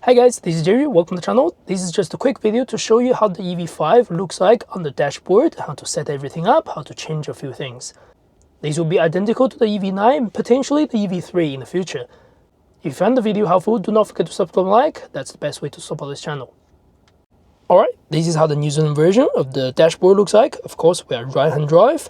Hi guys, this is Jerry, welcome to the channel. This is just a quick video to show you how the EV5 looks like on the dashboard, how to set everything up, how to change a few things. These will be identical to the EV9, potentially the EV3 in the future. If you found the video helpful, do not forget to subscribe and like, that's the best way to support this channel. Alright, this is how the New Zealand version of the dashboard looks like. Of course, we are right-hand drive.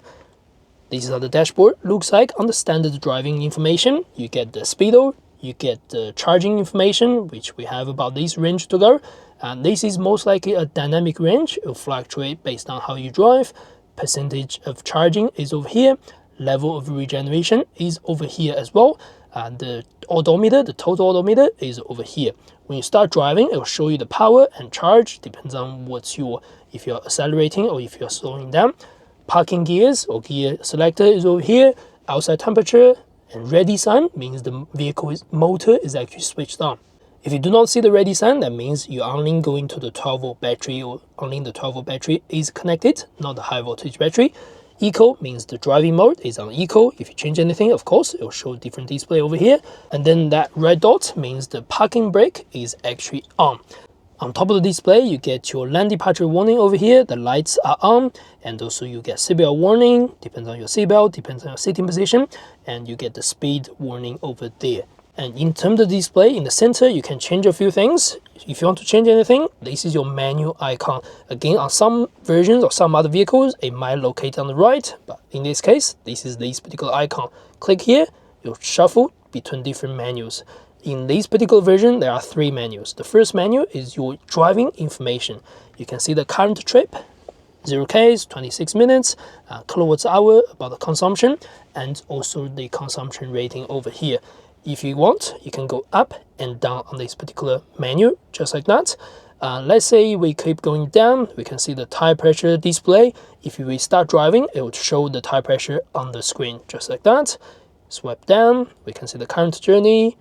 This is how the dashboard looks like on the standard driving information. You get the speedo, you get the charging information, which we have about this range to go. And this is most likely a dynamic range. It will fluctuate based on how you drive. Percentage of charging is over here. Level of regeneration is over here as well. And the odometer, the total odometer is over here. When you start driving, it will show you the power and charge. Depends on if you're accelerating or if you're slowing down. Parking gears or gear selector is over here. Outside temperature and ready sign means the motor is actually switched on. If you do not see the ready sign, that means you're only going to the 12-volt battery, or only the 12-volt battery is connected, not the high voltage battery. Eco means the driving mode is on eco. If you change anything, of course, it will show different display over here. And then that red dot means the parking brake is actually on. On top of the display, you get your lane departure warning over here. The lights are on, and also you get seatbelt warning. Depends on your seatbelt, depends on your sitting position, and you get the speed warning over there. And in terms of display, in the center, you can change a few things. If you want to change anything, this is your menu icon. Again, on some versions or some other vehicles, it might locate on the right, but in this case, this is this particular icon. Click here, you'll shuffle between different menus. In this particular version, there are three menus. The first menu is your driving information. You can see the current trip, 0 Ks, 26 minutes, kilowatts hour, about the consumption, and also the consumption rating over here. If you want, you can go up and down on this particular menu, just like that. Let's say we keep going down, we can see the tire pressure display. If we start driving, it will show the tire pressure on the screen, just like that. Swipe down, we can see the current journey.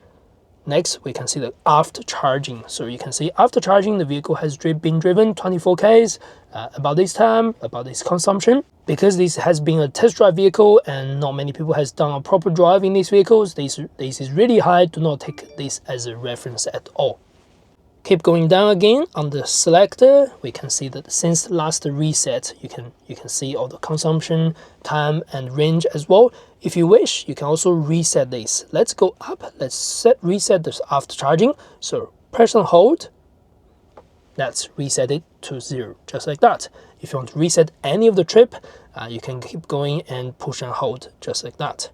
Next, we can see the after charging. So you can see after charging, the vehicle has been driven 24 Ks, about this time, about this consumption. Because this has been a test drive vehicle and not many people has done a proper drive in these vehicles, this is really high. Do not take this as a reference at all. Keep going down again on the selector. We can see that since last reset, you can see all the consumption, time, and range as well. If you wish, you can also reset this. Let's go up. Let's reset this after charging. So press and hold. Let's reset it to 0, just like that. If you want to reset any of the trip, you can keep going and push and hold, just like that.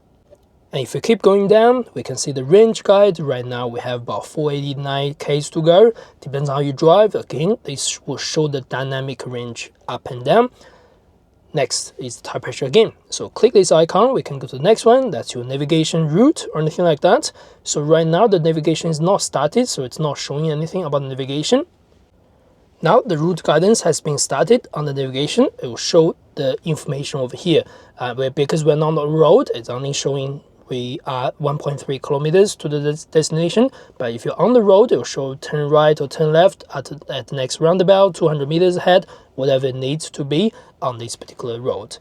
And if you keep going down, we can see the range guide. Right now we have about 489 Ks to go. Depends on how you drive. Again, this will show the dynamic range up and down. Next is the tire pressure again. So click this icon, we can go to the next one. That's your navigation route or anything like that. So right now the navigation is not started, so it's not showing anything about the navigation. Now the route guidance has been started on the navigation. It will show the information over here. Because we're not on the road, it's only showing we are 1.3 kilometers to the destination. But if you're on the road, it will show turn right or turn left at the next roundabout, 200 meters ahead, whatever it needs to be on this particular road.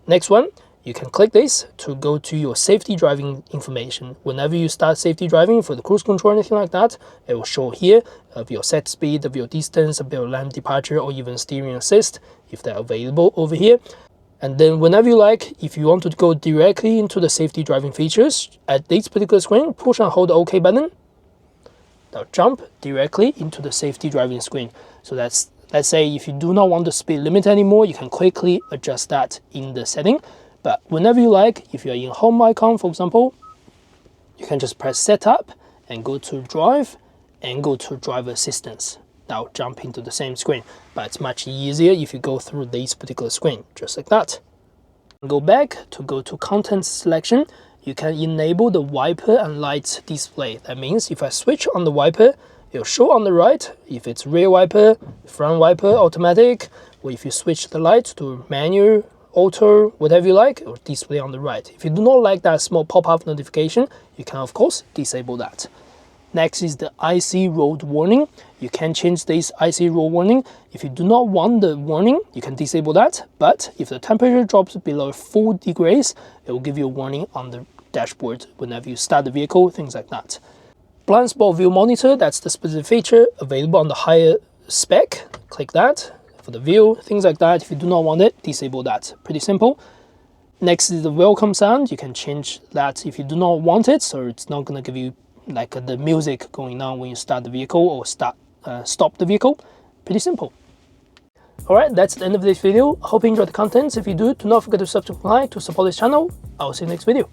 Next one, you can click this to go to your safety driving information. Whenever you start safety driving for the cruise control or anything like that, it will show here of your set speed, of your distance, of your lane departure, or even steering assist, if they're available over here. And then whenever you like, if you want to go directly into the safety driving features, at this particular screen, push and hold the OK button. Now jump directly into the safety driving screen. So let's say if you do not want the speed limit anymore, you can quickly adjust that in the setting. But whenever you like, if you're in home icon, for example, you can just press setup and go to drive and go to driver assistance. Now jump into the same screen, but it's much easier if you go through this particular screen, just like that. Go back to go to content selection. You can enable the wiper and lights display. That means if I switch on the wiper, it'll show on the right if it's rear wiper, front wiper, automatic, or if you switch the lights to manual, auto, whatever you like, it will display on the right. If you do not like that small pop-up notification, you can of course disable that. Next is the IC road warning. You can change this IC road warning. If you do not want the warning, you can disable that. But if the temperature drops below 4 degrees, it will give you a warning on the dashboard whenever you start the vehicle, things like that. Blind spot view monitor, that's the specific feature available on the higher spec. Click that for the view, things like that. If you do not want it, disable that. Pretty simple. Next is the welcome sound. You can change that if you do not want it, so it's not going to give you like the music going on when you start the vehicle or stop the vehicle. Pretty simple. Alright, that's the end of this video. I hope you enjoyed the content. If you do not forget to subscribe to support this channel. I will see you next video.